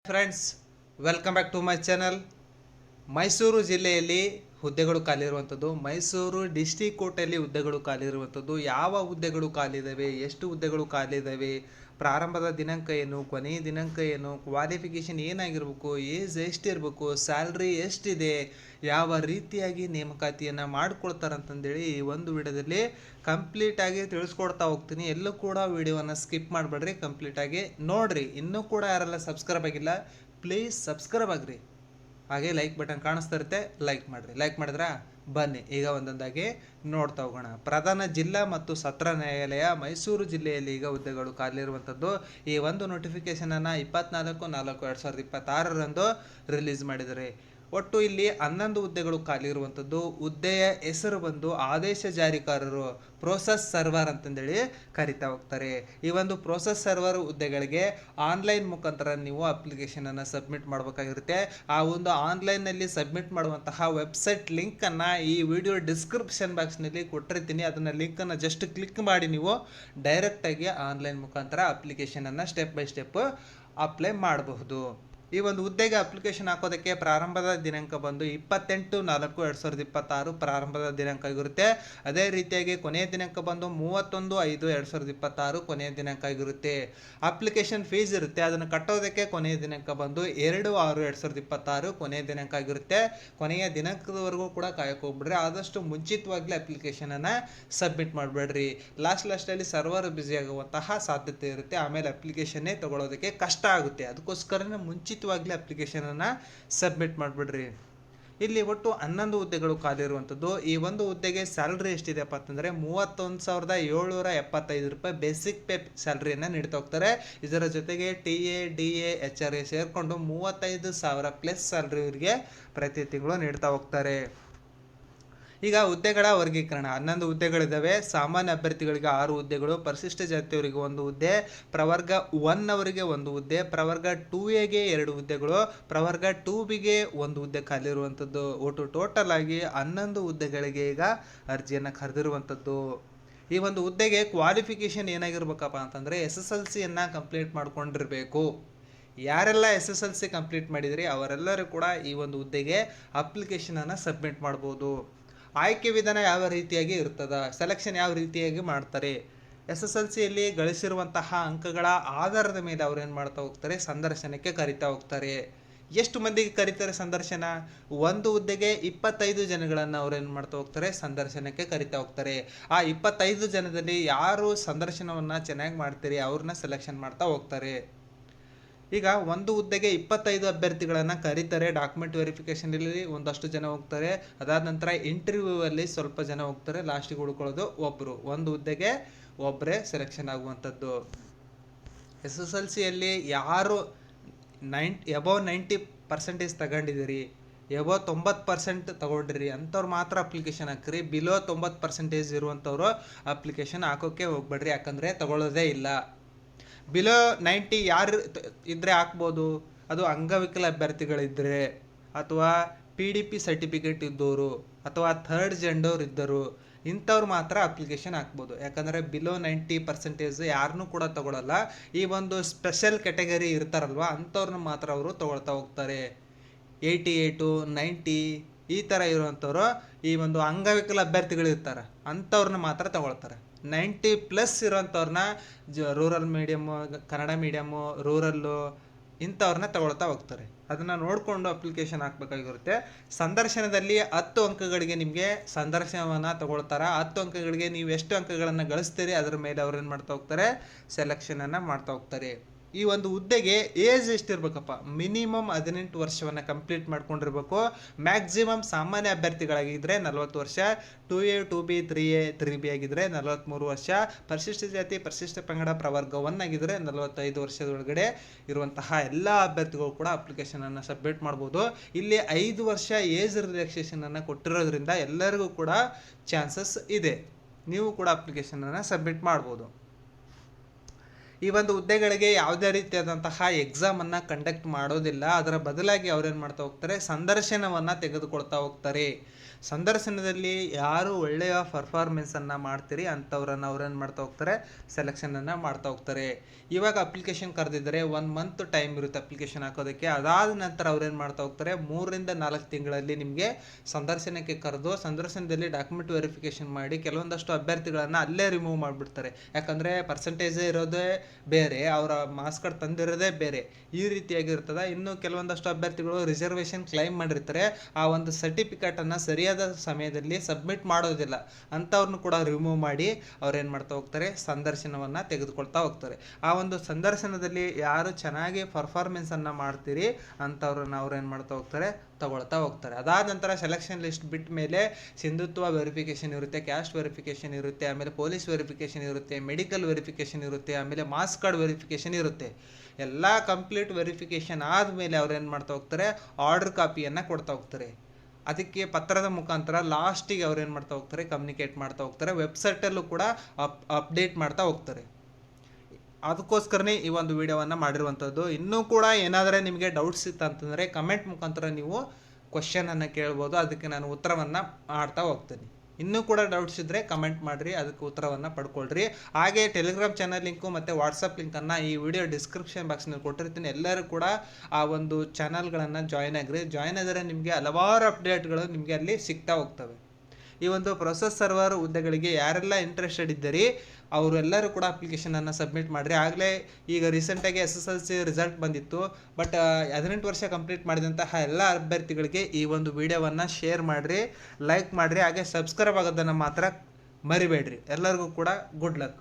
Friends, welcome back to my channel. Mysuru ಜಿಲ್ಲೆಯಲ್ಲಿ ಹುದ್ದೆಗಳು ಖಾಲಿರುವಂಥದ್ದು, Mysuru district ಕೋರ್ಟಲ್ಲಿ ಹುದ್ದೆಗಳು ಖಾಲಿರುವಂಥದ್ದು, ಯಾವ ಹುದ್ದೆಗಳು ಖಾಲಿದ್ದಾವೆ, ಎಷ್ಟು ಹುದ್ದೆಗಳು ಖಾಲಿದ್ದಾವೆ, ಪ್ರಾರಂಭದ ದಿನಾಂಕ ಏನು, ಕೊನೆಯ ದಿನಾಂಕ ಏನು, ಕ್ವಾಲಿಫಿಕೇಷನ್ ಏನಾಗಿರ್ಬೇಕು, ಏಜ್ ಎಷ್ಟಿರಬೇಕು, ಸ್ಯಾಲ್ರಿ ಎಷ್ಟಿದೆ, ಯಾವ ರೀತಿಯಾಗಿ ನೇಮಕಾತಿಯನ್ನು ಮಾಡ್ಕೊಳ್ತಾರಂತಂದೇಳಿ ಈ ಒಂದು ವಿಡಿಯೋದಲ್ಲಿ ಕಂಪ್ಲೀಟಾಗಿ ತಿಳಿಸ್ಕೊಡ್ತಾ ಹೋಗ್ತೀನಿ. ಎಲ್ಲೂ ಕೂಡ ವಿಡಿಯೋವನ್ನು ಸ್ಕಿಪ್ ಮಾಡಬೇಡ್ರಿ, ಕಂಪ್ಲೀಟಾಗಿ ನೋಡಿರಿ. ಇನ್ನೂ ಕೂಡ ಯಾರೆಲ್ಲ ಸಬ್ಸ್ಕ್ರೈಬ್ ಆಗಿಲ್ಲ, ಪ್ಲೀಸ್ ಸಬ್ಸ್ಕ್ರೈಬ್ ಆಗ್ರಿ. ಹಾಗೆ ಲೈಕ್ ಬಟನ್ ಕಾಣಿಸ್ತಾ ಇರುತ್ತೆ, ಲೈಕ್ ಮಾಡಿರಿ. ಲೈಕ್ ಮಾಡಿದ್ರಾ? ಬನ್ನಿ ಈಗ ಒಂದೊಂದಾಗಿ ನೋಡ್ತಾ ಹೋಗೋಣ. ಪ್ರಧಾನ ಜಿಲ್ಲಾ ಮತ್ತು ಸತ್ರ ನ್ಯಾಯಾಲಯ ಮೈಸೂರು ಜಿಲ್ಲೆಯಲ್ಲಿ ಈಗ ಹುದ್ದೆಗಳು ಖಾಲಿರುವಂಥದ್ದು. ಈ ಒಂದು ನೋಟಿಫಿಕೇಶನನ್ನು 24/4/2026 ರಿಲೀಸ್ ಮಾಡಿದ್ದಾರೆ. ಒಟ್ಟು ಇಲ್ಲಿ 11 ಹುದ್ದೆಗಳು ಖಾಲಿ ಇರುವಂಥದ್ದು. ಹುದ್ದೆಯ ಹೆಸರು ಬಂದು ಆದೇಶ ಜಾರಿಕಾರರು, ಪ್ರೋಸೆಸ್ ಸರ್ವರ್ ಅಂತಂದೇಳಿ ಕರಿತಾ ಹೋಗ್ತಾರೆ. ಈ ಒಂದು ಪ್ರೋಸೆಸ್ ಸರ್ವರ್ ಹುದ್ದೆಗಳಿಗೆ ಆನ್ಲೈನ್ ಮುಖಾಂತರ ನೀವು ಅಪ್ಲಿಕೇಶನನ್ನು ಸಬ್ಮಿಟ್ ಮಾಡಬೇಕಾಗಿರುತ್ತೆ. ಆ ಒಂದು ಆನ್ಲೈನ್ನಲ್ಲಿ ಸಬ್ಮಿಟ್ ಮಾಡುವಂತಹ ವೆಬ್ಸೈಟ್ ಲಿಂಕನ್ನು ಈ ವಿಡಿಯೋ ಡಿಸ್ಕ್ರಿಪ್ಷನ್ ಬಾಕ್ಸ್ನಲ್ಲಿ ಕೊಟ್ಟಿರ್ತೀನಿ. ಅದನ್ನು ಲಿಂಕನ್ನು ಜಸ್ಟ್ ಕ್ಲಿಕ್ ಮಾಡಿ ನೀವು ಡೈರೆಕ್ಟಾಗಿ ಆನ್ಲೈನ್ ಮುಖಾಂತರ ಅಪ್ಲಿಕೇಶನನ್ನು ಸ್ಟೆಪ್ ಬೈ ಸ್ಟೆಪ್ ಅಪ್ಲೈ ಮಾಡಬಹುದು. ಈ ಒಂದು ಹುದ್ದೆಗೆ ಅಪ್ಲಿಕೇಶನ್ ಹಾಕೋದಕ್ಕೆ ಪ್ರಾರಂಭದ ದಿನಾಂಕ ಬಂದು 28/4/2026 ಪ್ರಾರಂಭದ ದಿನಾಂಕ ಆಗಿರುತ್ತೆ. ಅದೇ ರೀತಿಯಾಗಿ ಕೊನೆಯ ದಿನಾಂಕ ಬಂದು 31/5/2026 ಕೊನೆಯ ದಿನಾಂಕ ಆಗಿರುತ್ತೆ. ಅಪ್ಲಿಕೇಶನ್ ಫೀಸ್ ಇರುತ್ತೆ, ಅದನ್ನು ಕಟ್ಟೋದಕ್ಕೆ ಕೊನೆಯ ದಿನಾಂಕ ಬಂದು 2/6/2026 ಕೊನೆಯ ದಿನಾಂಕ ಆಗಿರುತ್ತೆ. ಕೊನೆಯ ದಿನಾಂಕದವರೆಗೂ ಕೂಡ ಕಾಯಕ್ಕೆ ಹೋಗ್ಬಿಡ್ರಿ, ಆದಷ್ಟು ಮುಂಚಿತವಾಗಲೇ ಅಪ್ಲಿಕೇಶನನ್ನು ಸಬ್ಮಿಟ್ ಮಾಡಬೇಡ್ರಿ. ಲಾಸ್ಟಲ್ಲಿ ಸರ್ವರ್ ಬ್ಯುಸಿ ಆಗುವಂತಹ ಸಾಧ್ಯತೆ ಇರುತ್ತೆ, ಆಮೇಲೆ ಅಪ್ಲಿಕೇಶನ್ನೇ ತಗೊಳ್ಳೋದಕ್ಕೆ ಕಷ್ಟ ಆಗುತ್ತೆ. ಅದಕ್ಕೋಸ್ಕರನೇ ಮುಂಚಿತವಾಗ್ಲೇ ಅಪ್ಲಿಕೇಶನನ್ನು ಸಬ್ಮಿಟ್ ಮಾಡಿಬಿಡ್ರಿ. ಇಲ್ಲಿ ಒಟ್ಟು 11 ಹುದ್ದೆಗಳು ಖಾಲಿ ಇರುವಂಥದ್ದು. ಈ ಒಂದು ಹುದ್ದೆಗೆ ಸ್ಯಾಲ್ರಿ ಎಷ್ಟಿದೆಪ್ಪ ಅಂತಂದರೆ 31,775 ರೂಪಾಯಿ ಬೇಸಿಕ್ ಪೇ ಸ್ಯಾಲ್ರಿಯನ್ನು ನೀಡ್ತಾ ಹೋಗ್ತಾರೆ. ಇದರ ಜೊತೆಗೆ TA DA HRA ಸೇರಿಕೊಂಡು 35,000 ಪ್ಲಸ್ ಸ್ಯಾಲ್ರಿ ಇವರಿಗೆ ಪ್ರತಿ ತಿಂಗಳು ನೀಡ್ತಾ ಹೋಗ್ತಾರೆ. ಈಗ ಹುದ್ದೆಗಳ ವರ್ಗೀಕರಣ 11 ಹುದ್ದೆಗಳಿದ್ದಾವೆ. ಸಾಮಾನ್ಯ ಅಭ್ಯರ್ಥಿಗಳಿಗೆ 6 ಹುದ್ದೆಗಳು, ಪರಿಶಿಷ್ಟ ಜಾತಿಯವರಿಗೆ 1 ಹುದ್ದೆ, ಪ್ರವರ್ಗ 1 ಅವರಿಗೆ 1 ಹುದ್ದೆ, ಪ್ರವರ್ಗ 2Aಗೆ 2 ಹುದ್ದೆಗಳು, ಪ್ರವರ್ಗ 2Bಗೆ 1 ಹುದ್ದೆ ಖಾಲಿ ಇರುವಂಥದ್ದು. ಒಟ್ಟು ಟೋಟಲ್ ಆಗಿ 11 ಹುದ್ದೆಗಳಿಗೆ ಈಗ ಅರ್ಜಿಯನ್ನು ಕರೆದಿರುವಂಥದ್ದು. ಈ ಒಂದು ಹುದ್ದೆಗೆ ಕ್ವಾಲಿಫಿಕೇಷನ್ ಏನಾಗಿರ್ಬೇಕಪ್ಪ ಅಂತಂದರೆ SSLCಯನ್ನು ಕಂಪ್ಲೀಟ್ ಮಾಡ್ಕೊಂಡಿರಬೇಕು. ಯಾರೆಲ್ಲ SSLC ಕಂಪ್ಲೀಟ್ ಮಾಡಿದ್ರಿ ಅವರೆಲ್ಲರೂ ಕೂಡ ಈ ಒಂದು ಹುದ್ದೆಗೆ ಅಪ್ಲಿಕೇಶನನ್ನು ಸಬ್ಮಿಟ್ ಮಾಡ್ಬೋದು. ಆಯ್ಕೆ ವಿಧಾನ ಯಾವ ರೀತಿಯಾಗಿ ಇರ್ತದ, ಸೆಲೆಕ್ಷನ್ ಯಾವ ರೀತಿಯಾಗಿ ಮಾಡ್ತಾರೆ, SSLCಯಲ್ಲಿ ಗಳಿಸಿರುವಂತಹ ಅಂಕಗಳ ಆಧಾರದ ಮೇಲೆ ಅವ್ರು ಏನು ಮಾಡ್ತಾ ಹೋಗ್ತಾರೆ, ಸಂದರ್ಶನಕ್ಕೆ ಕರಿತಾ ಹೋಗ್ತಾರೆ. ಎಷ್ಟು ಮಂದಿಗೆ ಕರೀತಾರೆ ಸಂದರ್ಶನ? ಒಂದು ಹುದ್ದೆಗೆ 25 ಜನಗಳನ್ನು ಅವ್ರು ಏನು ಮಾಡ್ತಾ ಹೋಗ್ತಾರೆ, ಸಂದರ್ಶನಕ್ಕೆ ಕರಿತಾ ಹೋಗ್ತಾರೆ. ಆ 25 ಜನದಲ್ಲಿ ಯಾರು ಸಂದರ್ಶನವನ್ನು ಚೆನ್ನಾಗಿ ಮಾಡ್ತೀರಿ ಅವ್ರನ್ನ ಸೆಲೆಕ್ಷನ್ ಮಾಡ್ತಾ ಹೋಗ್ತಾರೆ. ಈಗ ಒಂದು ಹುದ್ದೆಗೆ 25 ಅಭ್ಯರ್ಥಿಗಳನ್ನು ಕರೀತಾರೆ. ಡಾಕ್ಯುಮೆಂಟ್ ವೆರಿಫಿಕೇಷನಲ್ಲಿ ಒಂದಷ್ಟು ಜನ ಹೋಗ್ತಾರೆ, ಅದಾದ ನಂತರ ಇಂಟರ್ವ್ಯೂವಲ್ಲಿ ಸ್ವಲ್ಪ ಜನ ಹೋಗ್ತಾರೆ, ಲಾಸ್ಟಿಗೆ ಉಳ್ಕೊಳ್ಳೋದು ಒಬ್ಬರು. ಒಂದು ಹುದ್ದೆಗೆ ಒಬ್ಬರೇ ಸೆಲೆಕ್ಷನ್ ಆಗುವಂಥದ್ದು. SSLCಯಲ್ಲಿ ಯಾರು ಎಬವ್ 90% ತಗೊಂಡಿದ್ದೀರಿ, ಎಬವ್ 90% ತಗೊಂಡಿರಿ ಅಂಥವ್ರು ಮಾತ್ರ ಅಪ್ಲಿಕೇಶನ್ ಹಾಕ್ರಿ. ಬಿಲೋ 90% ಇರುವಂಥವ್ರು ಅಪ್ಲಿಕೇಶನ್ ಹಾಕೋಕ್ಕೆ ಹೋಗ್ಬೇಡ್ರಿ, ಯಾಕಂದರೆ ತಗೊಳ್ಳೋದೇ ಇಲ್ಲ. ಬಿಲೋ 90 ಯಾರು ಇದ್ದರೆ ಹಾಕ್ಬೋದು, ಅದು ಅಂಗವಿಕಲ ಅಭ್ಯರ್ಥಿಗಳಿದ್ದರೆ, ಅಥವಾ PDP ಸರ್ಟಿಫಿಕೇಟ್ ಇದ್ದವರು, ಅಥವಾ ಥರ್ಡ್ ಜೆಂಡರ್ ಇದ್ದರು, ಇಂಥವ್ರು ಮಾತ್ರ ಅಪ್ಲಿಕೇಶನ್ ಹಾಕ್ಬೋದು. ಯಾಕಂದರೆ ಬಿಲೋ 90% ಯಾರನ್ನೂ ಕೂಡ ತಗೊಳ್ಳಲ್ಲ. ಈ ಒಂದು ಸ್ಪೆಷಲ್ ಕ್ಯಾಟಗರಿ ಇರ್ತಾರಲ್ವ ಅಂಥವ್ರನ್ನ ಮಾತ್ರ ಅವರು ತಗೊಳ್ತಾ ಹೋಗ್ತಾರೆ. 88, 90 ಈ ಥರ ಇರುವಂಥವ್ರು, ಈ ಒಂದು ಅಂಗವಿಕಲ ಅಭ್ಯರ್ಥಿಗಳು ಇರ್ತಾರೆ ಅಂಥವ್ರನ್ನ ಮಾತ್ರ ತಗೊಳ್ತಾರೆ. 90+ ಇರೋಂಥವ್ರನ್ನ rural medium, Kannada medium, rural ಇಂಥವ್ರನ್ನ ತಗೊಳ್ತಾ ಹೋಗ್ತಾರೆ. ಅದನ್ನು ನೋಡಿಕೊಂಡು ಅಪ್ಲಿಕೇಶನ್ ಹಾಕಬೇಕಾಗಿರುತ್ತೆ. ಸಂದರ್ಶನದಲ್ಲಿ 10 ಅಂಕಗಳಿಗೆ ನಿಮಗೆ ಸಂದರ್ಶನವನ್ನು ತಗೊಳ್ತಾರೆ. 10 ಅಂಕಗಳಿಗೆ ನೀವು ಎಷ್ಟು ಅಂಕಗಳನ್ನು ಗಳಿಸ್ತೀರಿ ಅದರ ಮೇಲೆ ಅವ್ರು ಏನು ಮಾಡ್ತಾ ಹೋಗ್ತಾರೆ, ಸೆಲೆಕ್ಷನನ್ನು ಮಾಡ್ತಾ ಹೋಗ್ತಾರೆ. ಈ ಒಂದು ಹುದ್ದೆಗೆ ಏಜ್ ಎಷ್ಟಿರ್ಬೇಕಪ್ಪ? ಮಿನಿಮಮ್ 18 ವರ್ಷವನ್ನು ಕಂಪ್ಲೀಟ್ ಮಾಡ್ಕೊಂಡಿರ್ಬೇಕು. ಮ್ಯಾಕ್ಸಿಮಮ್ ಸಾಮಾನ್ಯ ಅಭ್ಯರ್ಥಿಗಳಾಗಿದ್ದರೆ 40 ವರ್ಷ, 2A 2B 3A 3B ಆಗಿದ್ದರೆ 43 ವರ್ಷ, ಪರಿಶಿಷ್ಟ ಜಾತಿ ಪರಿಶಿಷ್ಟ ಪಂಗಡ ಪ್ರವರ್ಗ 1 ಆಗಿದ್ದರೆ 45 ವರ್ಷದೊಳಗಡೆ ಇರುವಂತಹ ಎಲ್ಲ ಅಭ್ಯರ್ಥಿಗಳು ಕೂಡ ಅಪ್ಲಿಕೇಶನನ್ನು ಸಬ್ಮಿಟ್ ಮಾಡ್ಬೋದು. ಇಲ್ಲಿ 5 ವರ್ಷ ಏಜ್ ರಿಲ್ಯಾಕ್ಸೇಷನನ್ನು ಕೊಟ್ಟಿರೋದ್ರಿಂದ ಎಲ್ಲರಿಗೂ ಕೂಡ ಚಾನ್ಸಸ್ ಇದೆ, ನೀವು ಕೂಡ ಅಪ್ಲಿಕೇಶನನ್ನು ಸಬ್ಮಿಟ್ ಮಾಡ್ಬೋದು. ಈ ಒಂದು ಹುದ್ದೆಗಳಿಗೆ ಯಾವುದೇ ರೀತಿಯಾದಂತಹ ಎಕ್ಸಾಮನ್ನು ಕಂಡಕ್ಟ್ ಮಾಡೋದಿಲ್ಲ. ಅದರ ಬದಲಾಗಿ ಅವ್ರೇನು ಮಾಡ್ತಾ ಹೋಗ್ತಾರೆ, ಸಂದರ್ಶನವನ್ನು ತೆಗೆದುಕೊಳ್ತಾ ಹೋಗ್ತಾರೆ. ಸಂದರ್ಶನದಲ್ಲಿ ಯಾರು ಒಳ್ಳೆಯ ಪರ್ಫಾರ್ಮೆನ್ಸನ್ನು ಮಾಡ್ತೀರಿ ಅಂಥವ್ರನ್ನ ಅವ್ರೇನು ಮಾಡ್ತಾ ಹೋಗ್ತಾರೆ, ಸೆಲೆಕ್ಷನನ್ನು ಮಾಡ್ತಾ ಹೋಗ್ತಾರೆ. ಇವಾಗ ಅಪ್ಲಿಕೇಶನ್ ಕರೆದಿದ್ದಾರೆ, 1 ಮಂತ್ ಟೈಮ್ ಇರುತ್ತೆ ಅಪ್ಲಿಕೇಶನ್ ಹಾಕೋದಕ್ಕೆ. ಅದಾದ ನಂತರ ಅವ್ರೇನು ಮಾಡ್ತಾ ಹೋಗ್ತಾರೆ, 3ರಿಂದ 4 ತಿಂಗಳಲ್ಲಿ ನಿಮಗೆ ಸಂದರ್ಶನಕ್ಕೆ ಕರೆದು ಸಂದರ್ಶನದಲ್ಲಿ ಡಾಕ್ಯುಮೆಂಟ್ ವೆರಿಫಿಕೇಶನ್ ಮಾಡಿ ಕೆಲವೊಂದಷ್ಟು ಅಭ್ಯರ್ಥಿಗಳನ್ನು ಅಲ್ಲೇ ರಿಮೂವ್ ಮಾಡಿಬಿಡ್ತಾರೆ. ಯಾಕಂದರೆ ಪರ್ಸೆಂಟೇಜೇ ಇರೋದೇ ಬೇರೆ, ಅವರ ಮಾರ್ಕ್ಸ್ ಕಾರ್ಡ್ ತಂದಿರೋದೇ ಬೇರೆ, ಈ ರೀತಿಯಾಗಿರ್ತದೆ. ಇನ್ನು ಕೆಲವೊಂದಷ್ಟು ಅಭ್ಯರ್ಥಿಗಳು ರಿಸರ್ವೇಷನ್ ಕ್ಲೈಮ್ ಮಾಡಿರ್ತಾರೆ, ಆ ಒಂದು ಸರ್ಟಿಫಿಕೇಟನ್ನು ಸರಿಯಾದ ಸಮಯದಲ್ಲಿ ಸಬ್ಮಿಟ್ ಮಾಡೋದಿಲ್ಲ, ಅಂಥವ್ರನ್ನು ಕೂಡ ರಿಮೂವ್ ಮಾಡಿ ಅವ್ರೇನು ಮಾಡ್ತಾ ಹೋಗ್ತಾರೆ, ಸಂದರ್ಶನವನ್ನು ತೆಗೆದುಕೊಳ್ತಾ ಹೋಗ್ತಾರೆ. ಆ ಒಂದು ಸಂದರ್ಶನದಲ್ಲಿ ಯಾರು ಚೆನ್ನಾಗಿ ಪರ್ಫಾರ್ಮೆನ್ಸನ್ನು ಮಾಡ್ತೀರಿ ಅಂಥವ್ರನ್ನ ಅವ್ರೇನು ಮಾಡ್ತಾ ಹೋಗ್ತಾರೆ, ತಗೊಳ್ತಾ ಹೋಗ್ತಾರೆ. ಅದಾದ ನಂತರ ಸೆಲೆಕ್ಷನ್ ಲಿಸ್ಟ್ ಬಿಟ್ಟ ಮೇಲೆ ಸಿಂಧುತ್ವ ವೆರಿಫಿಕೇಶನ್ ಇರುತ್ತೆ, ಕ್ಯಾಸ್ಟ್ ವೆರಿಫಿಕೇಶನ್ ಇರುತ್ತೆ, ಆಮೇಲೆ ಪೊಲೀಸ್ ವೆರಿಫಿಕೇಶನ್ ಇರುತ್ತೆ, ಮೆಡಿಕಲ್ ವೆರಿಫಿಕೇಶನ್ ಇರುತ್ತೆ, ಆಮೇಲೆ ಮಾರ್ಕ್ಸ್ ಕಾರ್ಡ್ ವೆರಿಫಿಕೇಶನ್ ಇರುತ್ತೆ. ಎಲ್ಲ ಕಂಪ್ಲೀಟ್ ವೆರಿಫಿಕೇಶನ್ ಆದಮೇಲೆ ಅವ್ರೇನು ಮಾಡ್ತಾ ಹೋಗ್ತಾರೆ, ಆರ್ಡರ್ ಕಾಪಿಯನ್ನು ಕೊಡ್ತಾ ಹೋಗ್ತಾರೆ. ಅದಕ್ಕೆ ಪತ್ರದ ಮುಖಾಂತರ ಲಾಸ್ಟಿಗೆ ಅವ್ರೇನು ಮಾಡ್ತಾ ಹೋಗ್ತಾರೆ, ಕಮ್ಯುನಿಕೇಟ್ ಮಾಡ್ತಾ ಹೋಗ್ತಾರೆ. ವೆಬ್ಸೈಟಲ್ಲೂ ಕೂಡ ಅಪ್ಡೇಟ್ ಮಾಡ್ತಾ ಹೋಗ್ತಾರೆ. ಅದಕ್ಕೋಸ್ಕರನೇ ಈ ಒಂದು ವಿಡಿಯೋವನ್ನು ಮಾಡಿರುವಂಥದ್ದು. ಇನ್ನೂ ಕೂಡ ಏನಾದರೂ ನಿಮಗೆ ಡೌಟ್ಸ್ ಇತ್ತು ಅಂತಂದರೆ ಕಮೆಂಟ್ ಮುಖಾಂತರ ನೀವು ಕ್ವಶನನ್ನು ಕೇಳ್ಬೋದು, ಅದಕ್ಕೆ ನಾನು ಉತ್ತರವನ್ನು ಮಾಡ್ತಾ ಹೋಗ್ತೀನಿ. ಇನ್ನೂ ಕೂಡ ಡೌಟ್ಸ್ ಇದ್ದರೆ ಕಮೆಂಟ್ ಮಾಡಿರಿ, ಅದಕ್ಕೆ ಉತ್ತರವನ್ನು ಪಡ್ಕೊಳ್ರಿ. ಹಾಗೆ ಟೆಲಿಗ್ರಾಮ್ ಚಾನಲ್ ಲಿಂಕು ಮತ್ತು ವಾಟ್ಸಪ್ ಲಿಂಕನ್ನು ಈ ವಿಡಿಯೋ ಡಿಸ್ಕ್ರಿಪ್ಷನ್ ಬಾಕ್ಸ್ನಲ್ಲಿ ಕೊಟ್ಟಿರ್ತೀನಿ. ಎಲ್ಲರೂ ಕೂಡ ಆ ಒಂದು ಚಾನಲ್ಗಳನ್ನು ಜಾಯ್ನ್ ಆಗಿರಿ. ಜಾಯ್ನ್ ಆದರೆ ನಿಮಗೆ ಹಲವಾರು ಅಪ್ಡೇಟ್ಗಳು ನಿಮಗೆ ಅಲ್ಲಿ ಸಿಗ್ತಾ ಹೋಗ್ತವೆ. ಈ ಒಂದು ಪ್ರೊಸೆಸ್ ಸರ್ವರ್ ಹುದ್ದೆಗಳಿಗೆ ಯಾರೆಲ್ಲ ಇಂಟ್ರೆಸ್ಟೆಡ್ ಇದ್ದೀರಿ ಅವರೆಲ್ಲರೂ ಕೂಡ ಅಪ್ಲಿಕೇಶನನ್ನು ಸಬ್ಮಿಟ್ ಮಾಡಿರಿ. ಆಗಲೇ ಈಗ ರೀಸೆಂಟಾಗಿ SSLC ರಿಸಲ್ಟ್ ಬಂದಿತ್ತು. ಬಟ್ 18 ವರ್ಷ ಕಂಪ್ಲೀಟ್ ಮಾಡಿದಂತಹ ಎಲ್ಲ ಅಭ್ಯರ್ಥಿಗಳಿಗೆ ಈ ಒಂದು ವಿಡಿಯೋವನ್ನು ಶೇರ್ ಮಾಡಿರಿ, ಲೈಕ್ ಮಾಡಿರಿ, ಹಾಗೆ ಸಬ್ಸ್ಕ್ರೈಬ್ ಆಗೋದನ್ನು ಮಾತ್ರ ಮರಿಬೇಡ್ರಿ. ಎಲ್ಲರಿಗೂ ಕೂಡ ಗುಡ್ ಲಕ್.